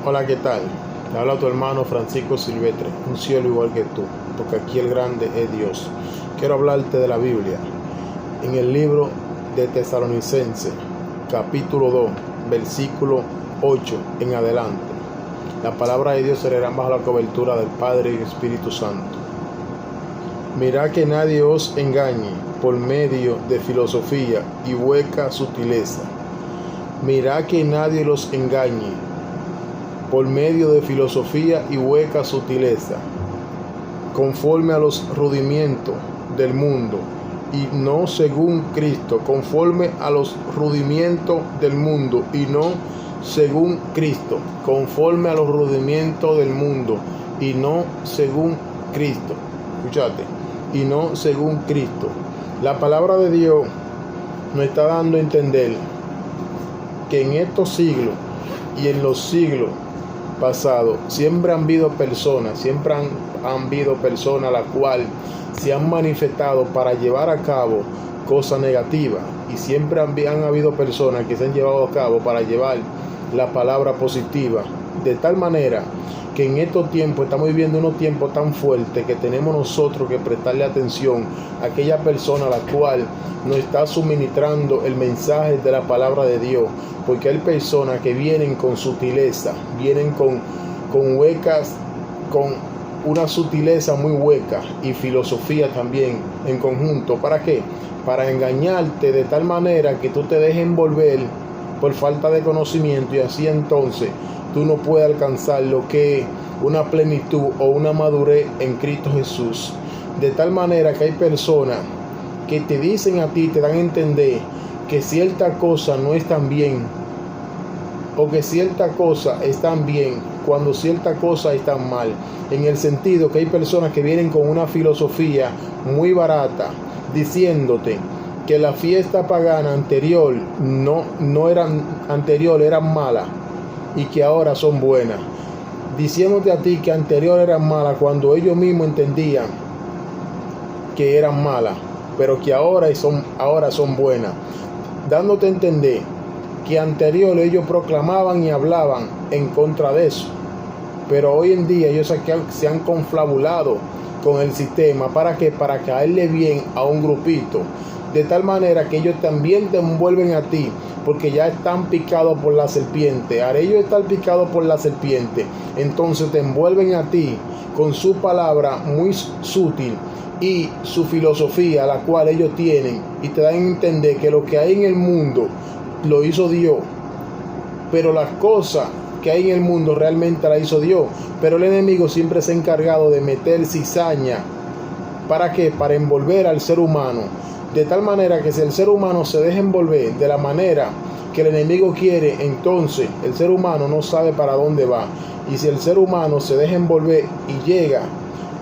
Hola, ¿qué tal? Te habla tu hermano Francisco Silvestre, un cielo igual que tú, porque aquí el grande es Dios. Quiero hablarte de la Biblia. En el libro de Tesalonicenses, capítulo 2, versículo 8 en adelante. La palabra de Dios se leerá bajo la cobertura del Padre y Espíritu Santo. Mirad que nadie os engañe por medio de filosofía y hueca sutileza. Mirad que nadie los engañe por medio de filosofía y hueca sutileza, conforme a los rudimientos del mundo, y no según Cristo, conforme a los rudimientos del mundo, y no según Cristo, conforme a los rudimientos del mundo, y no según Cristo. Escúchate, y no según Cristo. La palabra de Dios nos está dando a entender que en estos siglos y en los siglos pasado, siempre han habido personas, las cuales se han manifestado para llevar a cabo cosas negativas, y siempre han habido personas que se han llevado a cabo para llevar la palabra positiva, de tal manera que en estos tiempos estamos viviendo unos tiempos tan fuertes que tenemos nosotros que prestarle atención a aquella persona a la cual nos está suministrando el mensaje de la palabra de Dios, porque hay personas que vienen con sutileza, vienen con huecas, con una sutileza muy hueca, y filosofía también en conjunto. ¿Para qué? Para engañarte de tal manera que tú te dejes envolver por falta de conocimiento, y así entonces tú no puedes alcanzar lo que es una plenitud o una madurez en Cristo Jesús. De tal manera que hay personas que te dicen a ti, te dan a entender que cierta cosa no están bien, o que cierta cosa están bien cuando cierta cosa están mal, en el sentido que hay personas que vienen con una filosofía muy barata, diciéndote que la fiesta pagana anterior eran malas, y que ahora son buenas, diciéndote a ti que anterior eran malas cuando ellos mismos entendían que eran malas, pero que ahora son buenas, dándote a entender que anterior ellos proclamaban y hablaban en contra de eso, pero hoy en día ellos se han confabulado con el sistema. ¿Para qué? Para caerle bien a un grupito, de tal manera que ellos también te envuelven a ti, porque ya están picados por la serpiente. Al ellos estar picados por la serpiente, entonces te envuelven a ti con su palabra muy sutil y su filosofía, la cual ellos tienen, y te dan a entender que lo que hay en el mundo lo hizo Dios, pero las cosas que hay en el mundo realmente las hizo Dios, pero el enemigo siempre se ha encargado de meter cizaña. ¿Para qué? Para envolver al ser humano, de tal manera que si el ser humano se deja envolver de la manera que el enemigo quiere, entonces el ser humano no sabe para dónde va. Y si el ser humano se deja envolver y llega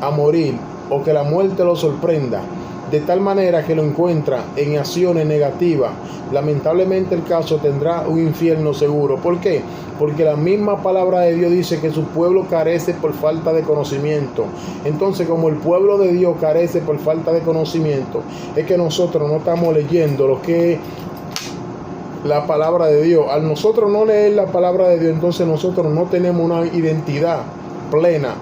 a morir, o que la muerte lo sorprenda, de tal manera que lo encuentra en acciones negativas, lamentablemente el caso tendrá un infierno seguro. ¿Por qué? Porque la misma palabra de Dios dice que su pueblo carece por falta de conocimiento. Entonces, como el pueblo de Dios carece por falta de conocimiento, es que nosotros no estamos leyendo lo que es la palabra de Dios. Al nosotros no leer la palabra de Dios, entonces nosotros no tenemos una identidad plena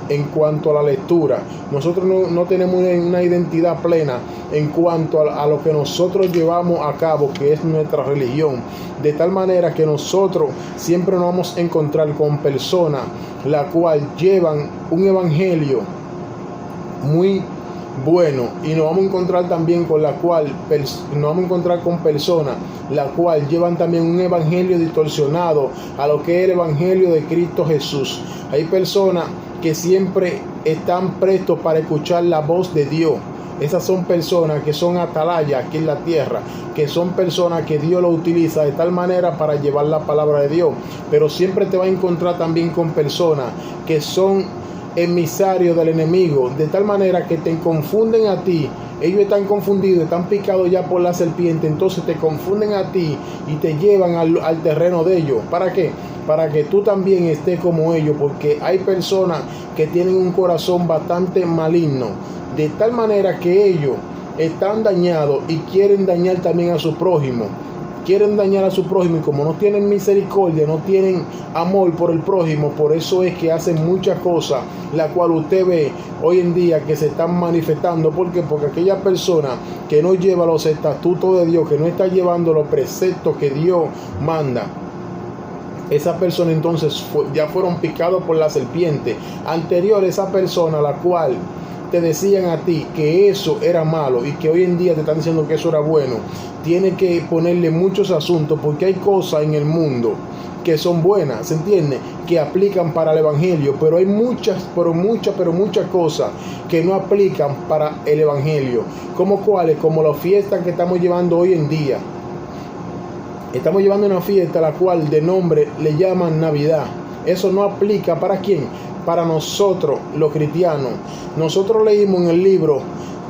en cuanto a la lectura. Nosotros no tenemos una identidad plena en cuanto a lo que nosotros llevamos a cabo, que es nuestra religión, de tal manera que nosotros siempre nos vamos a encontrar con personas la cual llevan un evangelio muy bueno, y nos vamos a encontrar también con personas la cual llevan también un evangelio distorsionado a lo que es el evangelio de Cristo Jesús. Hay personas que siempre están prestos para escuchar la voz de Dios. Esas son personas que son atalayas aquí en la tierra, que son personas que Dios lo utiliza de tal manera para llevar la palabra de Dios. Pero siempre te va a encontrar también con personas que son emisarios del enemigo, de tal manera que te confunden a ti. Ellos están confundidos, están picados ya por la serpiente, entonces te confunden a ti y te llevan al terreno de ellos. ¿Para qué? Para que tú también estés como ellos, porque hay personas que tienen un corazón bastante maligno, de tal manera que ellos están dañados y quieren dañar también a su prójimo. quieren dañar a su prójimo, y como no tienen misericordia, no tienen amor por el prójimo, por eso es que hacen muchas cosas, la cual usted ve hoy en día que se están manifestando. ¿Por qué? Porque aquella persona que no lleva los estatutos de Dios, que no está llevando los preceptos que Dios manda, esa persona entonces ya fueron picados por la serpiente. Anterior, esa persona la cual te decían a ti que eso era malo y que hoy en día te están diciendo que eso era bueno, tiene que ponerle muchos asuntos, porque hay cosas en el mundo que son buenas, ¿se entiende? Que aplican para el evangelio, pero hay muchas cosas que no aplican para el evangelio. ¿Como cuáles? Como las fiestas que estamos llevando hoy en día. Estamos llevando una fiesta a la cual de nombre le llaman Navidad. Eso no aplica ¿para quién? Para nosotros los cristianos. Nosotros leímos en el libro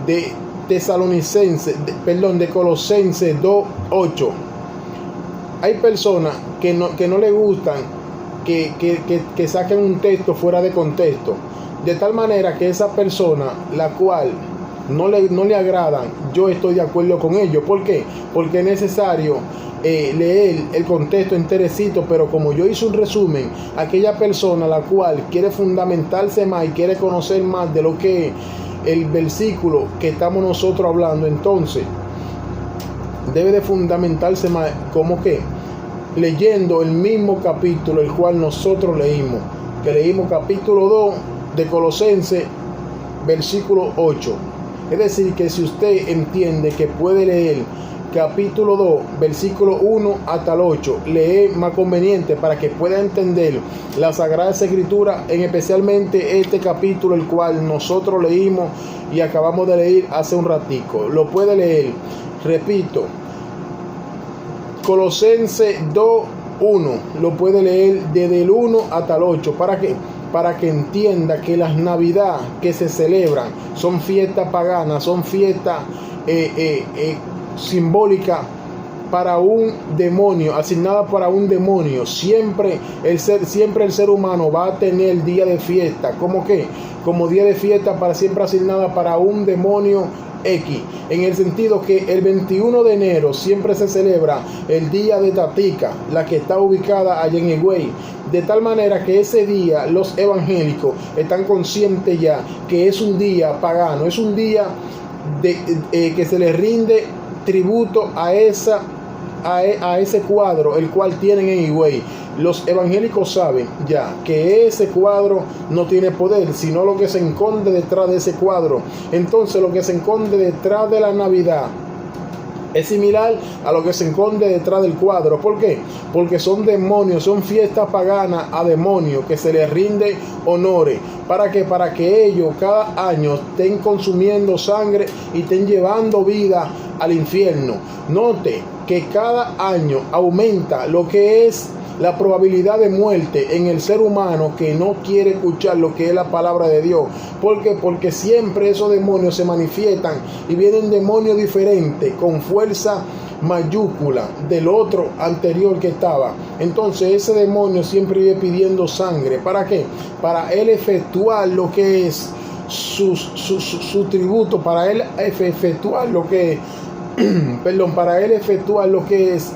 de de Colosenses 2:8. Hay personas que no le gustan que saquen un texto fuera de contexto, de tal manera que esa persona, la cual no le agradan, yo estoy de acuerdo con ellos. ¿Por qué? Porque es necesario leer el contexto enterecito, pero como yo hice un resumen, aquella persona la cual quiere fundamentarse más y quiere conocer más de lo que el versículo que estamos nosotros hablando, entonces debe de fundamentarse más, como que leyendo el mismo capítulo el cual nosotros leímos capítulo 2 de Colosenses, versículo 8. Es decir, que si usted entiende que puede leer capítulo 2, versículo 1 hasta el 8, leer más conveniente para que pueda entender la Sagrada Escritura, en especialmente este capítulo el cual nosotros leímos y acabamos de leer hace un ratico. Lo puede leer, repito, Colosenses 2:1, lo puede leer desde el 1 hasta el 8. ¿Para qué? Para que entienda que las Navidades que se celebran son fiestas paganas, son fiestas simbólicas para un demonio, asignada para un demonio. Siempre el ser humano va a tener día de fiesta, como día de fiesta para siempre asignada para un demonio X, en el sentido que el 21 de enero siempre se celebra el día de Tatica, la que está ubicada allá en Higüey, de tal manera que ese día los evangélicos están conscientes ya que es un día pagano, es un día que se les rinde tributo a ese cuadro el cual tienen en Higüey. Los evangélicos saben ya que ese cuadro no tiene poder, sino lo que se esconde detrás de ese cuadro. Entonces lo que se esconde detrás de la Navidad es similar a lo que se esconde detrás del cuadro. ¿Por qué? Porque son demonios, son fiestas paganas a demonios que se les rinde honores. ¿Para qué? Para que ellos cada año estén consumiendo sangre y estén llevando vida al infierno. Note que cada año aumenta lo que es la probabilidad de muerte en el ser humano que no quiere escuchar lo que es la palabra de Dios. ¿Por qué? Porque siempre esos demonios se manifiestan y vienen demonios diferentes con fuerza mayúscula del otro anterior que estaba. Entonces ese demonio siempre vive pidiendo sangre. ¿Para qué? Para él efectuar lo que es su tributo, para él efectuar lo que es para él efectuar lo que es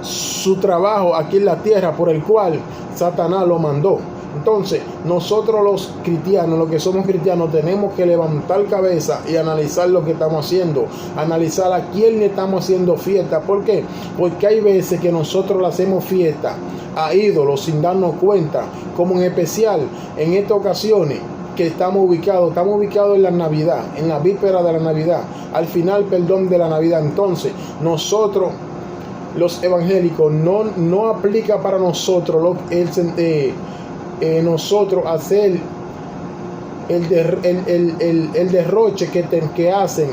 su trabajo aquí en la tierra, por el cual Satanás lo mandó. Entonces nosotros los cristianos, los que somos cristianos, tenemos que levantar cabeza y analizar lo que estamos haciendo, analizar a quién le estamos haciendo fiesta. ¿Por qué? Porque hay veces que nosotros le hacemos fiesta a ídolos sin darnos cuenta, como en especial en estas ocasiones que estamos ubicados en la Navidad, en la víspera de la Navidad, al final, de la Navidad. Entonces nosotros los evangélicos no aplica para nosotros nosotros hacer el derroche que hacen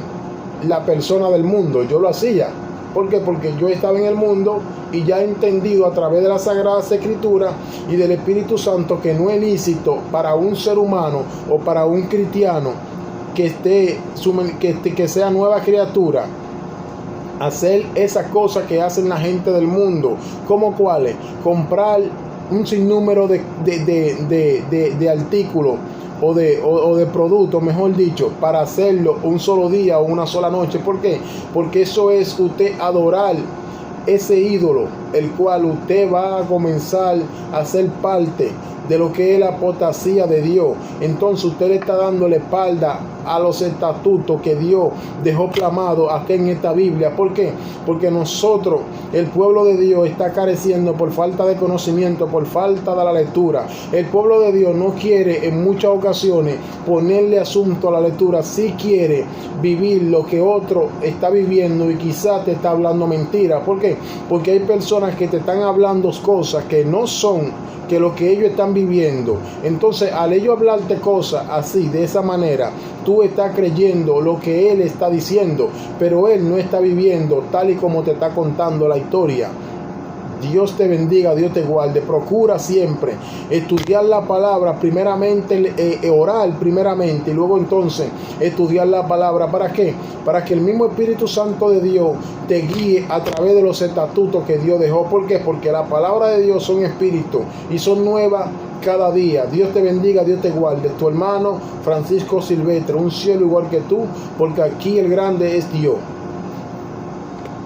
la persona del mundo. Yo lo hacía. ¿Por qué? Porque yo estaba en el mundo y ya he entendido a través de la Sagrada Escritura y del Espíritu Santo que no es lícito para un ser humano o para un cristiano que sea nueva criatura hacer esas cosas que hacen la gente del mundo. ¿Como cuáles? Comprar un sinnúmero de artículos o de productos, mejor dicho, para hacerlo un solo día o una sola noche. ¿Por qué? Porque eso es usted adorar ese ídolo, el cual usted va a comenzar a ser parte de lo que es la apostasía de Dios, entonces usted le está dando la espalda a los estatutos que Dios dejó plasmado aquí en esta Biblia. ¿Por qué? Porque nosotros, el pueblo de Dios, está careciendo por falta de conocimiento, por falta de la lectura. El pueblo de Dios no quiere en muchas ocasiones ponerle asunto a la lectura, sí quiere vivir lo que otro está viviendo y quizás te está hablando mentira. ¿Por qué? Porque hay personas que te están hablando cosas que no son que lo que ellos están viviendo. Entonces, al ellos hablarte cosas así, de esa manera, tú estás creyendo lo que él está diciendo, pero él no está viviendo tal y como te está contando la historia. Dios te bendiga, Dios te guarde. Procura siempre estudiar la palabra, primeramente orar primeramente y luego entonces estudiar la palabra. ¿Para qué? Para que el mismo Espíritu Santo de Dios te guíe a través de los estatutos que Dios dejó. ¿Por qué? Porque la palabra de Dios son espíritu y son nuevas cada día. Dios te bendiga, Dios te guarde. Tu hermano Francisco Silvestre, un cielo igual que tú, porque aquí el grande es Dios.